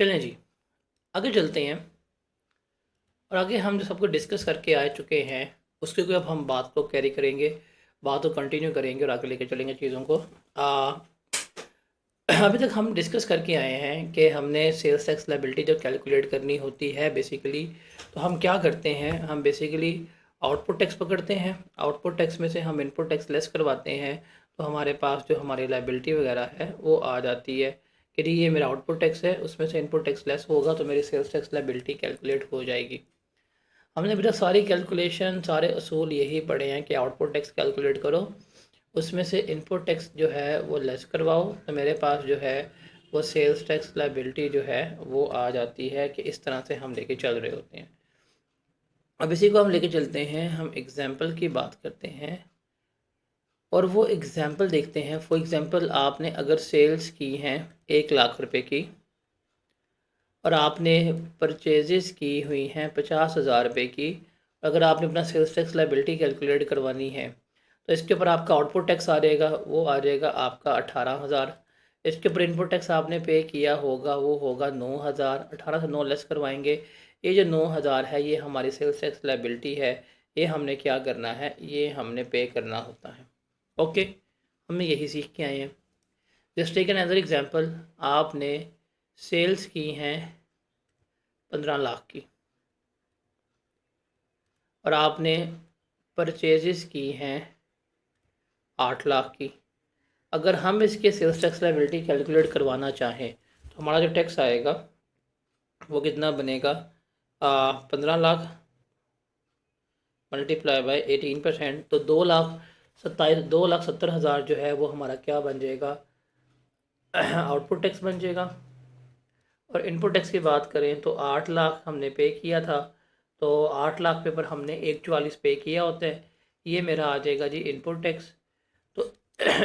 चलें जी, आगे चलते हैं। और आगे हम जो सब कुछ डिस्कस करके आ चुके हैं उसके ऊपर अब हम बात को कैरी करेंगे, बात को कंटिन्यू करेंगे और आगे लेके चलेंगे चीज़ों को। अभी तक हम डिस्कस करके आए हैं कि हमने सेल्स टैक्स लायबिलिटी जब कैलकुलेट करनी होती है बेसिकली, तो हम क्या करते हैं, हम बेसिकली आउटपुट टैक्स पकड़ते हैं। आउटपुट टैक्स में से हम इनपुट टैक्स लेस करवाते हैं, तो हमारे पास जो हमारी लायबिलिटी वगैरह है वो आ जाती है कि जी ये मेरा आउटपुट टैक्स है, उसमें से इनपुट टैक्स लेस होगा तो मेरी सेल्स टैक्स लायबिलिटी कैलकुलेट हो जाएगी। हमने अभी तक सारी कैलकुलेशन, सारे असूल यही पढ़े हैं कि आउटपुट टैक्स कैलकुलेट करो, उसमें से इनपुट टैक्स जो है वो लेस करवाओ, तो मेरे पास जो है वो सेल्स टैक्स लायबिलिटी जो है वो आ जाती है कि इस तरह से हम लेके चल रहे होते हैं। अब इसी को हम लेके चलते हैं, हम एग्ज़ाम्पल की बात करते हैं और वो एग्ज़ाम्पल देखते हैं। फॉर एग्ज़ाम्पल आपने अगर सेल्स की हैं 1 लाख रुपए की और आपने परचेजेस की हुई हैं 50,000 रुपये की, अगर आपने अपना सेल्स टैक्स लायबिलिटी कैलकुलेट करवानी है तो इसके ऊपर आपका आउटपुट टैक्स आ जाएगा, वो आ जाएगा आपका 18,000। इसके ऊपर इनपुट टैक्स आपने पे किया होगा वो होगा 9,000। 18 से 9 लेस करवाएंगे, ये जो 9,000 है ये हमारी सेल्स टैक्स लायबिलिटी है, ये हमने क्या करना है, ये हमने पे करना होता है। ओके, हमने यही सीख के आए हैं। Just take another example, आपने सेल्स की हैं 15 लाख की और आपने परचेजेस की हैं 8 लाख की। अगर हम इसके सेल्स टैक्स लायबिलिटी कैलकुलेट करवाना चाहें तो हमारा जो टैक्स आएगा वो कितना बनेगा, 15 लाख मल्टीप्लाई बाय 18%, तो 2,70,000 जो है वो हमारा क्या बन जाएगा, आउटपुट टैक्स बन जाएगा। और इनपुट टैक्स की बात करें तो 8 लाख हमने पे किया था, तो 8 लाख पे पर हमने 1,44 पे किया होता है, ये मेरा आ जाएगा जी इनपुट टैक्स। तो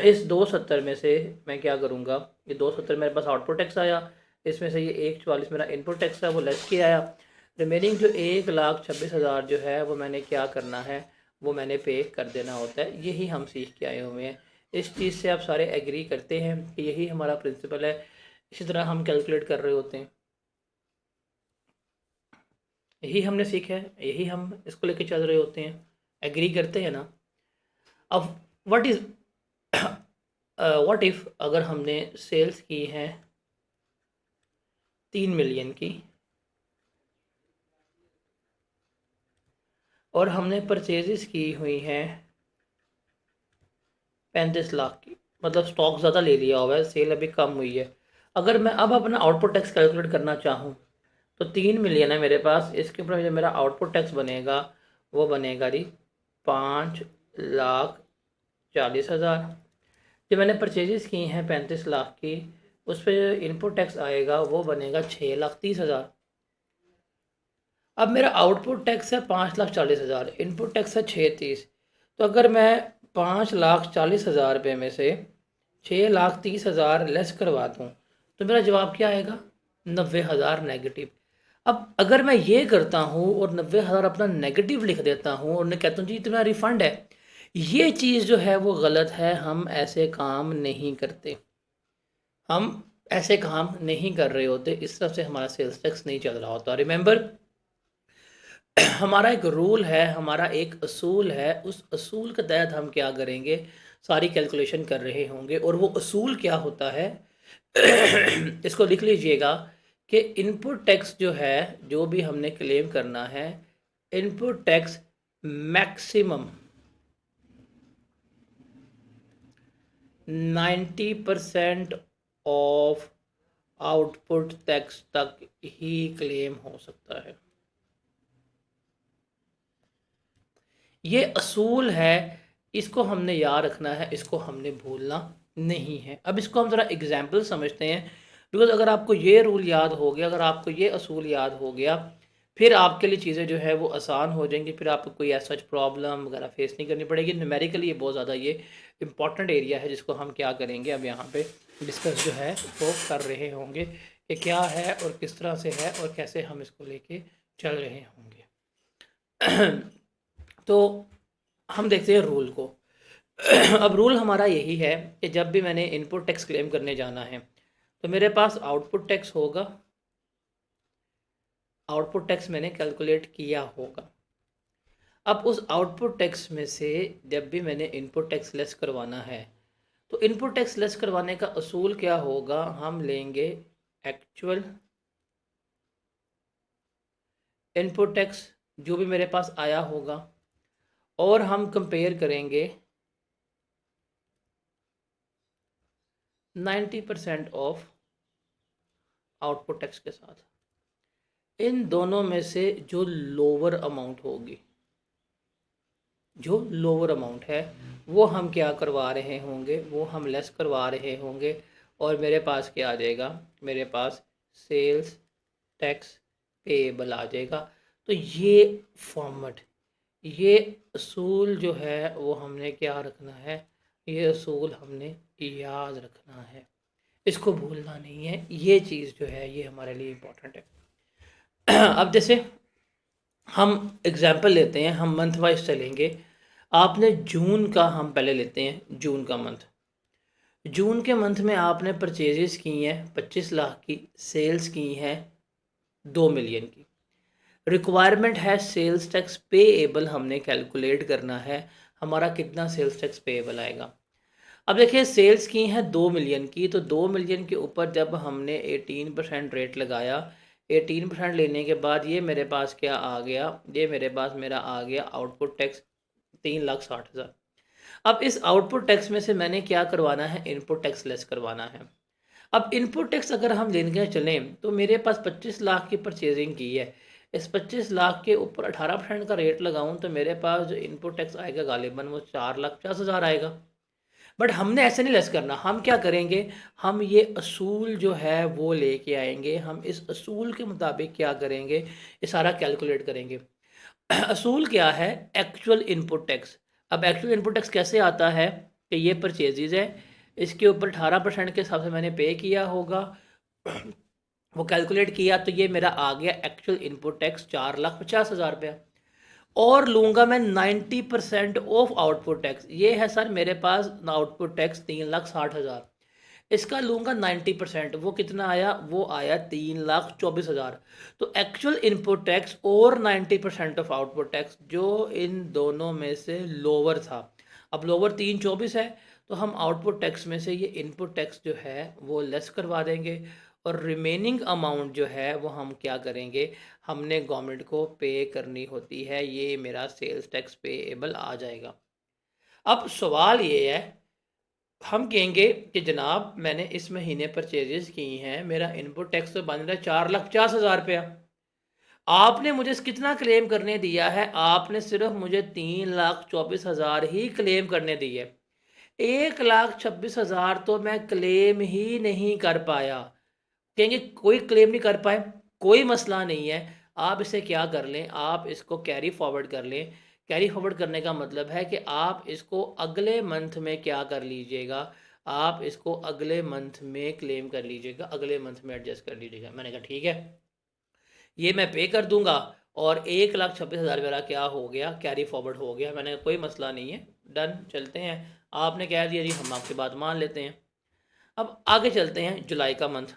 इस 270 में से मैं क्या करूँगा, ये 270 मेरे पास आउटपुट टैक्स आया, इसमें से ये 1,44 मेरा इनपुट टैक्स है वो लेस किया आया। रिमेनिंग जो 1,26,000 जो है वो मैंने क्या करना है, वो मैंने पे कर देना होता है। यही हम सीख के आए हुए हैं। इस चीज़ से आप सारे एग्री करते हैं कि यही हमारा प्रिंसिपल है, इसी तरह हम कैलकुलेट कर रहे होते हैं। यही हमने सीखा है, यही हम इसको लेके चल रहे होते हैं। एग्री करते हैं ना। अब व्हाट इज़ व्हाट इफ़ अगर हमने सेल्स की हैं 3 मिलियन की और हमने परचेजेस की हुई हैं 35 लाख की, मतलब स्टॉक ज़्यादा ले लिया हुआ है, सेल अभी कम हुई है। अगर मैं अब अपना आउटपुट टैक्स कैलकुलेट करना चाहूँ तो 3 मिलियन है मेरे पास, इसके ऊपर जो मेरा आउटपुट टैक्स बनेगा वो बनेगा जी 5,40,000। जो मैंने परचेजेस की हैं 35 लाख की, उस पर जो इनपुट टैक्स आएगा वो बनेगा 6,30,000। अब मेरा आउटपुट टैक्स है 5,40,000, इनपुट टैक्स है 6,30। तो अगर मैं 5,40,000 रुपये में से 6,30,000 लेस करवा दूँ तो मेरा जवाब क्या आएगा, 90,000 नेगेटिव। अब अगर मैं ये करता हूँ और 90,000 अपना नेगेटिव लिख देता हूँ और मैं कहता हूँ जी इतना रिफ़ंड है, ये चीज़ जो है वो गलत है। हम ऐसे काम नहीं करते, हम ऐसे काम नहीं कर रहे होते, इस तरफ से हमारा सेल्स टैक्स नहीं चल रहा होता। रिमेंबर, हमारा एक रूल है, हमारा एक असूल है, उस असूल के तहत हम क्या करेंगे, सारी कैलकुलेशन कर रहे होंगे। और वो असूल क्या होता है इसको लिख लीजिएगा कि इनपुट टैक्स जो है, जो भी हमने क्लेम करना है, input tax maximum 90% of output tax तक ही क्लेम हो सकता है। ये असूल है, इसको हमने याद रखना है, इसको हमने भूलना नहीं है। अब इसको हम ज़रा एग्जाम्पल समझते हैं, बिकॉज अगर आपको ये रूल याद हो गया, अगर आपको ये असूल याद हो गया, फिर आपके लिए चीज़ें जो है वो आसान हो जाएंगी, फिर आपको कोई ऐसा प्रॉब्लम वगैरह फेस नहीं करनी पड़ेगी। न्यूमेरिकली ये बहुत ज़्यादा ये इंपॉर्टेंट एरिया है जिसको हम क्या करेंगे, अब यहाँ पे डिस्कस जो है वो कर रहे होंगे कि क्या है और किस तरह से है और कैसे हम इसको लेके चल रहे होंगे। तो हम देखते हैं रूल को। अब रूल हमारा यही है कि जब भी मैंने इनपुट टैक्स क्लेम करने जाना है तो मेरे पास आउटपुट टैक्स होगा आउटपुट टैक्स मैंने कैलकुलेट किया होगा। अब उस आउटपुट टैक्स में से जब भी मैंने इनपुट टैक्स लेस करवाना है, तो इनपुट टैक्स लेस करवाने का असूल क्या होगा, हम लेंगे एक्चुअल इनपुट टैक्स जो भी मेरे पास आया होगा, और हम कंपेयर करेंगे 90% ऑफ आउटपुट टैक्स के साथ। इन दोनों में से जो लोअर अमाउंट होगी, जो लोअर अमाउंट है, वो हम क्या करवा रहे होंगे, वो हम लेस करवा रहे होंगे, और मेरे पास क्या आ जाएगा, मेरे पास सेल्स टैक्स पेएबल आ जाएगा। तो ये फॉर्मेट, ये असूल जो है वो हमने क्या रखना है, ये असूल हमने याद रखना है, इसको भूलना नहीं है। ये चीज़ जो है ये हमारे लिए इम्पोर्टेंट है। अब जैसे हम एग्जाम्पल लेते हैं, हम मंथ वाइज चलेंगे। आपने जून का, हम पहले लेते हैं जून का मंथ। जून के मंथ में आपने परचेजेस की हैं 25 लाख की, सेल्स की हैं 2 मिलियन की। रिक्वायरमेंट है सेल्स टैक्स पेएबल हमने कैलकुलेट करना है, हमारा कितना सेल्स टैक्स पेएबल आएगा। अब देखिए सेल्स की हैं 2 मिलियन की, तो 2 मिलियन के ऊपर जब हमने 18% रेट लगाया, 18% लेने के बाद ये मेरे पास क्या आ गया, ये मेरे पास मेरा आ गया आउटपुट टैक्स 3,60,000। अब इस आउटपुट टैक्स में से मैंने क्या करवाना है, इनपुट टैक्स लेस करवाना है। अब इनपुट टैक्स अगर हम लेने चलें तो मेरे पास 25 लाख की परचेजिंग की है, इस 25 लाख के ऊपर 18% का रेट लगाऊं तो मेरे पास जो इनपुट टैक्स आएगा गालिबन वो 4,50,000 आएगा। बट हमने ऐसे नहीं लेस करना, हम क्या करेंगे, हम ये असूल जो है वो लेके आएंगे, हम इस असूल के मुताबिक क्या करेंगे, ये सारा कैलकुलेट करेंगे। असूल क्या है, एक्चुअल इनपुट टैक्स। अब एक्चुअल इनपुट टैक्स कैसे आता है कि ये परचेजेज है, इसके ऊपर 18% के हिसाब से मैंने पे किया होगा, वो कैलकुलेट किया, तो ये मेरा आ गया एक्चुअल इनपुट टैक्स 4,50,000 रुपया। और लूँगा मैं 90% ऑफ आउटपुट टैक्स, ये है सर मेरे पास आउटपुट टैक्स 3,60,000, इसका लूँगा 90%, वो कितना आया, वो आया 3,24,000। तो एक्चुअल इनपुट टैक्स और 90% ऑफ आउटपुट टैक्स जो इन दोनों में से लोअर था, अब लोअर 3,24 है, तो हम आउटपुट टैक्स में से ये इनपुट टैक्स जो है वो लेस करवा देंगे, और रिमेनिंग अमाउंट जो है वो हम क्या करेंगे, हमने गवर्नमेंट को पे करनी होती है, ये मेरा सेल्स टैक्स पेएबल आ जाएगा। अब सवाल ये है, हम कहेंगे कि जनाब मैंने इस महीने परचेजेस की हैं, मेरा इनपुट टैक्स तो बन रहा है 4,50,000 रुपया, आपने मुझे कितना क्लेम करने दिया है, आपने सिर्फ मुझे 3,24,000 ही क्लेम करने दी है, 1,26,000 तो मैं क्लेम ही नहीं कर पाया। कहेंगे कोई क्लेम नहीं कर पाए, कोई मसला नहीं है, आप इसे क्या कर लें, आप इसको कैरी फॉरवर्ड कर लें। कैरी फॉरवर्ड करने का मतलब है कि आप इसको अगले मंथ में क्या कर लीजिएगा, आप इसको अगले मंथ में क्लेम कर लीजिएगा, अगले मंथ में एडजस्ट कर लीजिएगा। मैंने कहा ठीक है, ये मैं पे कर दूंगा, और 1,26,000 मेरा क्या हो गया, कैरी फॉरवर्ड हो गया। मैंने कहा कोई मसला नहीं है, डन, चलते हैं। आपने कह दिया जी, हम आपकी बात मान लेते हैं। अब आगे चलते हैं जुलाई का मंथ।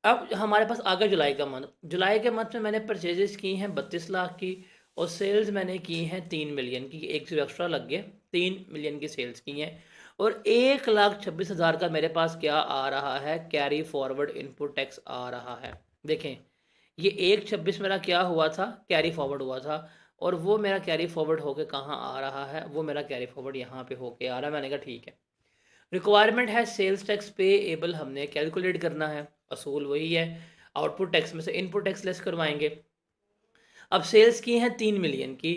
अब हमारे पास आ गया जुलाई का मंथ। जुलाई के मंथ में मैंने परचेजेस की हैं 32 लाख की, और सेल्स मैंने की हैं 3 मिलियन की, एक जो एक्स्ट्रा लग गया, 3 मिलियन की सेल्स की हैं, और 1,26,000 का मेरे पास क्या आ रहा है, कैरी फॉरवर्ड इनपुट टैक्स आ रहा है। देखें ये 1,26 मेरा क्या हुआ था, कैरी फॉरवर्ड हुआ था, और वो मेरा कैरी फॉरवर्ड होके कहाँ आ रहा है, वो मेरा कैरी फॉरवर्ड यहाँ पे होके आ रहा है। मैंने कहा ठीक है, रिक्वायरमेंट है सेल्स टैक्स पेएबल हमने कैलकुलेट करना है, असूल वही है, आउटपुट टैक्स में से इनपुट टैक्स लेस करवाएंगे। अब सेल्स की हैं 3 मिलियन की,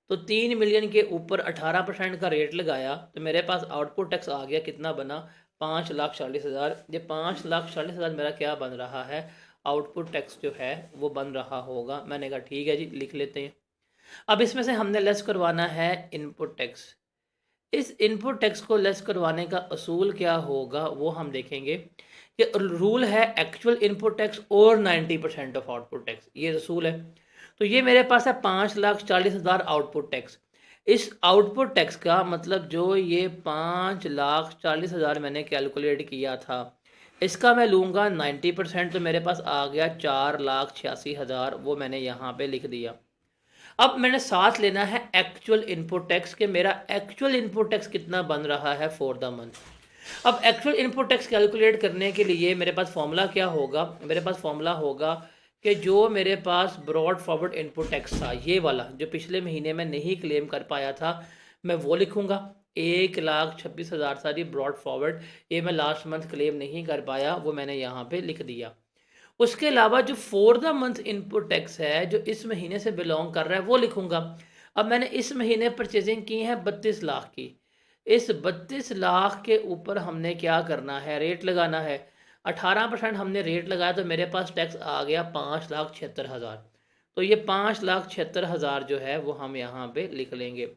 तो 3 मिलियन के ऊपर 18% का रेट लगाया, तो मेरे पास आउटपुट टैक्स आ गया, कितना बना, 5,40,000। ये 5,40,000 मेरा क्या बन रहा है, आउटपुट टैक्स जो है वो बन रहा होगा। मैंने कहा ठीक है जी, लिख लेते हैं। अब इसमें से हमने लेस करवाना है इनपुट टैक्स। इस इनपुट टैक्स को लेस करवाने का असूल क्या होगा वो हम देखेंगे, कि रूल है एक्चुअल इनपुट टैक्स और 90% ऑफ आउटपुट टैक्स, ये असूल है। तो ये मेरे पास है 5,40,000 आउटपुट टैक्स। इस आउटपुट टैक्स का मतलब जो ये 5,40,000 मैंने कैलकुलेट किया था, इसका मैं लूँगा 90%, तो मेरे पास आ गया 4,86,000, वो मैंने यहाँ पे लिख दिया। अब मैंने साथ लेना है एक्चुअल इनपुट टैक्स, कि मेरा एक्चुअल इनपुट टैक्स कितना बन रहा है फॉर द मंथ। अब एक्चुअल इनपुट टैक्स कैलकुलेट करने के लिए मेरे पास फॉर्मूला क्या होगा, मेरे पास फॉर्मूला होगा कि जो मेरे पास ब्रॉड फॉरवर्ड इनपुट टैक्स था, ये वाला जो पिछले महीने में नहीं क्लेम कर पाया था, मैं वो लिखूंगा। 1,26,000 सारी ब्रॉड फॉरवर्ड, ये मैं लास्ट मंथ क्लेम नहीं कर पाया, वो मैंने यहाँ पे लिख दिया। उसके अलावा जो for the month input tax है जो इस महीने से बिलोंग कर रहा है वो लिखूंगा। अब मैंने इस महीने परचेजिंग की है 32 लाख की। इस 32 लाख के ऊपर हमने क्या करना है, रेट लगाना है। 18% हमने रेट लगाया, तो मेरे पास टैक्स आ गया 5,76,000। तो ये 5,76,000 जो है वो हम यहाँ पे लिख लेंगे।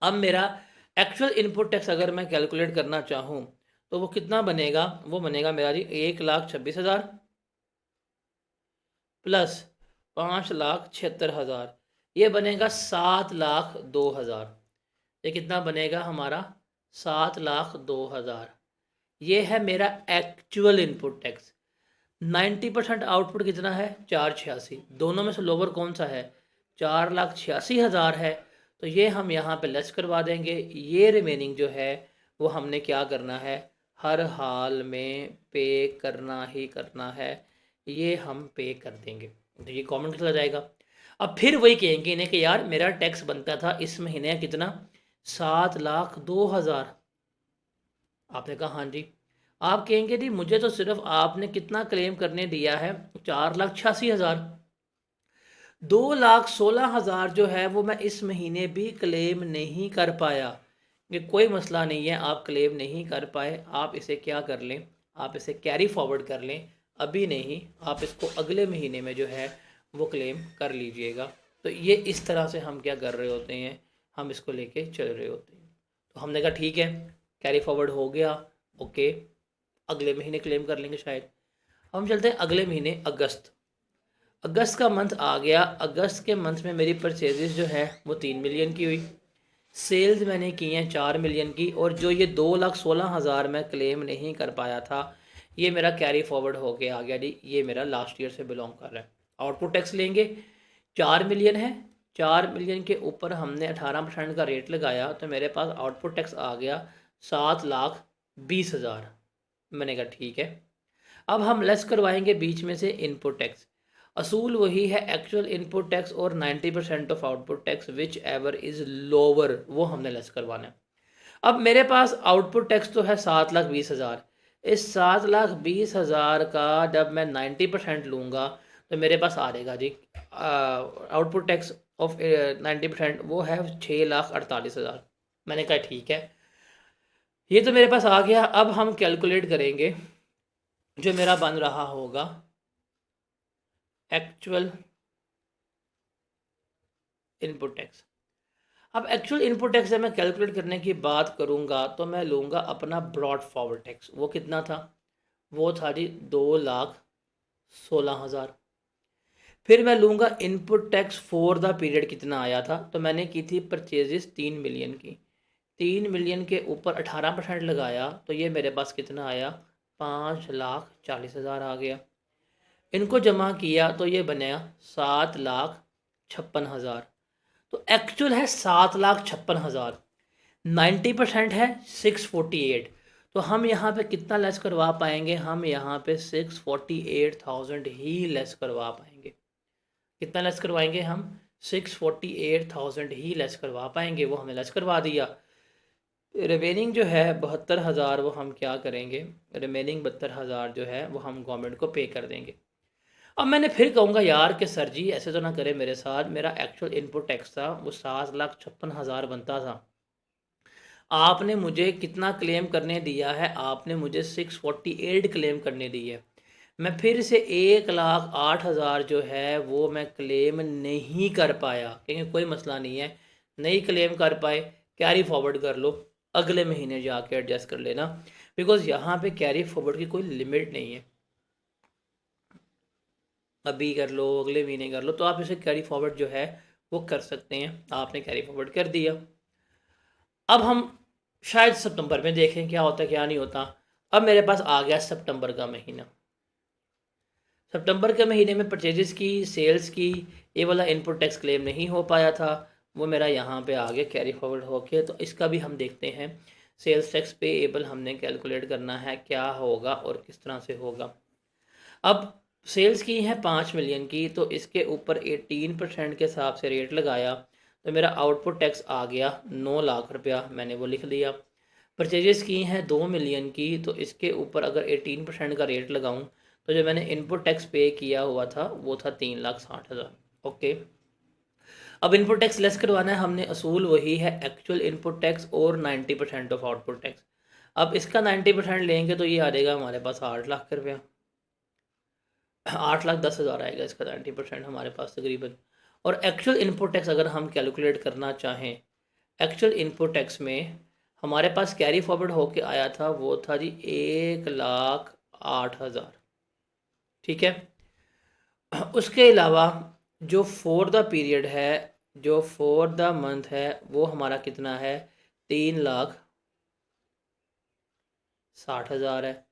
अब मेरा एक्चुअल इनपुट टैक्स अगर मैं कैलकुलेट करना चाहूँ तो वो कितना बनेगा, वो बनेगा मेरा जी 1,26,000 प्लस 5,76,000, ये बनेगा 7,02,000। ये कितना बनेगा हमारा, 7,02,000। ये है मेरा एक्चुअल इनपुट टैक्स। 90% आउटपुट कितना है, 4,86। दोनों में से लोअर कौन सा है, 4,86,000 है। तो ये हम यहाँ पे लेस करवा देंगे। ये रिमेनिंग जो है वो हमने क्या करना है, हर हाल में पे करना ही करना है, ये हम पे कर देंगे। तो ये गवर्नमेंट चला जाएगा। अब फिर वही कहेंगे इन्हें कि यार मेरा टैक्स बनता था इस महीने कितना, 7,02,000। आपने कहा हाँ जी। आप कहेंगे जी मुझे तो सिर्फ आपने कितना क्लेम करने दिया है, 4,86,000। 2,16,000 जो है वो मैं इस महीने भी क्लेम नहीं कर पाया। ये कोई मसला नहीं है, आप क्लेम नहीं कर पाए, आप इसे क्या कर लें, आप इसे कैरी फॉरवर्ड कर लें। अभी नहीं, आप इसको अगले महीने में जो है वो क्लेम कर लीजिएगा। तो ये इस तरह से हम क्या कर रहे होते हैं, हम इसको लेके चल रहे होते हैं। तो हमने कहा ठीक है, कैरी फॉरवर्ड हो गया, ओके, अगले महीने क्लेम कर लेंगे शायद। हम चलते हैं अगले महीने, अगस्त। अगस्त का मंथ आ गया। अगस्त के मंथ में मेरी परचेजेस जो है वो 3 मिलियन की हुई। सेल्स मैंने की हैं 4 मिलियन की। और जो ये 2,16,000 मैं क्लेम नहीं कर पाया था, ये मेरा कैरी फॉरवर्ड होके आ गया जी, ये मेरा लास्ट ईयर से बिलोंग कर रहा है। आउटपुट टैक्स लेंगे, 4 मिलियन है। 4 मिलियन के ऊपर हमने 18% का रेट लगाया, तो मेरे पास आउटपुट टैक्स आ गया 7,20,000। मैंने कहा ठीक है। अब हम लेस करवाएंगे बीच में से इनपुट टैक्स। असूल वही है, एक्चुअल इनपुट टैक्स और 90% of output tax which ever is lower, वो हमने लेस करवाना है। अब मेरे पास आउटपुट टैक्स तो है 7,20,000। इस 7,20,000 का जब मैं 90% लूँगा तो मेरे पास आ रहेगा जी, आउटपुट टैक्स ऑफ 90% वो है 6,48,000। मैंने कहा ठीक है, ये तो मेरे पास आ गया। अब हम कैलकुलेट करेंगे जो मेरा बन रहा होगा एक्चुअल इनपुट टैक्स। अब एक्चुअल इनपुट टैक्स जब मैं कैलकुलेट करने की बात करूंगा तो मैं लूँगा अपना ब्रॉड फॉरवर्ड टैक्स। वो कितना था, वो था जी 2,16,000। फिर मैं लूँगा input tax for the period कितना आया था, तो मैंने की थी परचेजेस 3 मिलियन की। 3 मिलियन के ऊपर 18% लगाया, तो ये मेरे पास कितना आया, 5,40,000 आ गया। इनको जमा किया तो ये बना 7,56,000। तो एक्चुअल है 7,56,000। 90% है 648। तो हम यहाँ पे कितना लेस करवा पाएंगे, हम यहाँ पे 648,000 ही लेस करवा पाएंगे। कितना लेस करवाएंगे हम, 648,000 ही लेस करवा पाएंगे। वो हमने लेस करवा दिया। रिमेनिंग जो है 72,000, वो हम क्या करेंगे, रिमेनिंग 72,000 जो है वो हम गवर्नमेंट को पे कर देंगे। अब मैंने फिर कहूँगा यार कि सर जी ऐसे तो ना करें मेरे साथ, मेरा एक्चुअल इनपुट टैक्स था वो 7,56,000 बनता था। आपने मुझे कितना क्लेम करने दिया है, आपने मुझे 648 क्लेम करने दी है। मैं फिर से 1,08,000 जो है वो मैं क्लेम नहीं कर पाया, क्योंकि कोई मसला नहीं है, नहीं क्लेम कर पाए, कैरी फॉरवर्ड कर लो, अगले महीने जाके एडजस्ट कर लेना। बिकॉज यहाँ पे कैरी फॉरवर्ड की कोई लिमिट नहीं है, अभी कर लो अगले महीने कर लो, तो आप इसे कैरी फॉरवर्ड जो है वो कर सकते हैं। आपने कैरी फॉरवर्ड कर दिया। अब हम शायद सितंबर में देखें क्या होता है क्या नहीं होता। अब मेरे पास आ गया सितंबर का महीना। सितंबर के महीने में परचेजेस की, सेल्स की, ये वाला इनपुट टैक्स क्लेम नहीं हो पाया था, वो मेरा यहाँ पे आ गया कैरी फॉरवर्ड होके। तो इसका भी हम देखते हैं, सेल्स टैक्स पेएबल हमने कैलकुलेट करना है क्या होगा और किस तरह से होगा। अब सेल्स की है 5 मिलियन की, तो इसके ऊपर 18% के हिसाब से रेट लगाया, तो मेरा आउटपुट टैक्स आ गया 9 लाख रुपया, मैंने वो लिख दिया। परचेजेस की हैं 2 मिलियन की, तो इसके ऊपर अगर 18% का रेट लगाऊं, तो जो मैंने इनपुट टैक्स पे किया हुआ था वो था 3,60,000। ओके, अब इनपुट टैक्स लेस करवाना है हमने, असूल वही है एक्चुअल इनपुट टैक्स और 90% ऑफ आउटपुट टैक्स। अब इसका 90% लेंगे तो ये आ जाएगा हमारे पास 8 लाख रुपया, 8,10,000 आएगा इसका 90% हमारे पास तकरीबन। और एक्चुअल इनपुट टैक्स अगर हम कैलकुलेट करना चाहें, एक्चुअल इनपुट टैक्स में हमारे पास कैरी फॉरवर्ड होके आया था, वो था जी 1,08,000। ठीक है, उसके अलावा जो फॉर द पीरियड है, जो फॉर द मंथ है, वो हमारा कितना है, 3,60,000 है।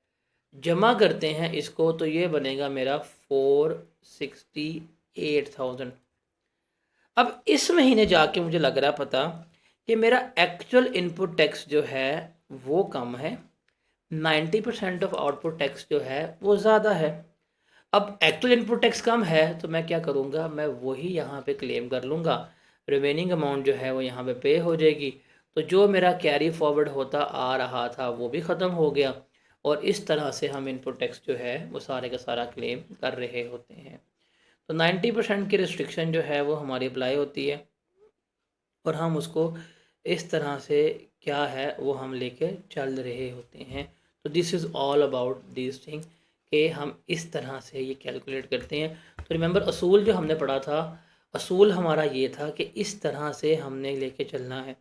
जमा करते हैं इसको तो ये बनेगा मेरा 468,000। अब इस महीने जाके मुझे लग रहा पता कि मेरा एक्चुअल इनपुट टैक्स जो है वो कम है, 90% ऑफ आउटपुट टैक्स जो है वो ज़्यादा है। अब एक्चुअल इनपुट टैक्स कम है तो मैं क्या करूँगा, मैं वही यहाँ पे क्लेम कर लूँगा, रिमेनिंग अमाउंट जो है वो यहाँ पे हो जाएगी। तो जो मेरा कैरी फॉरवर्ड होता आ रहा था वो भी ख़त्म हो गया, और इस तरह से हम इनपुट टैक्स जो है वो सारे का सारा क्लेम कर रहे होते हैं। तो 90% की रिस्ट्रिक्शन जो है वो हमारी अप्लाई होती है, और हम उसको इस तरह से क्या है वो हम लेके चल रहे होते हैं। तो this is all about this thing, कि हम इस तरह से ये कैलकुलेट करते हैं। तो रिमेंबर, असूल जो हमने पढ़ा था, असूल हमारा ये था कि इस तरह से हमने लेके चलना है।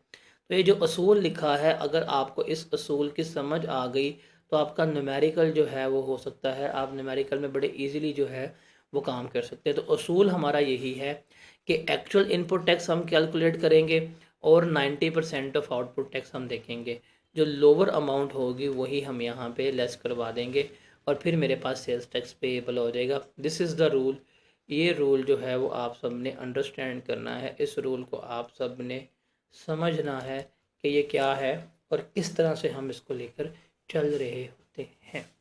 तो ये जो असूल लिखा है, अगर आपको इस असूल की समझ आ गई तो आपका न्यूमेरिकल जो है वो हो सकता है, आप न्यूमेरिकल में बड़े इजीली जो है वो काम कर सकते हैं। तो असूल हमारा यही है कि एक्चुअल इनपुट टैक्स हम कैलकुलेट करेंगे और 90% ऑफ आउटपुट टैक्स हम देखेंगे, जो लोअर अमाउंट होगी वही हम यहाँ पे लेस करवा देंगे, और फिर मेरे पास सेल्स टैक्स पेएबल हो जाएगा। This is the rule. ये रूल जो है वो आप सब ने अंडरस्टैंड करना है, इस रूल को आप सब ने समझना है कि ये क्या है और किस तरह से हम इसको लेकर चल रहे होते हैं।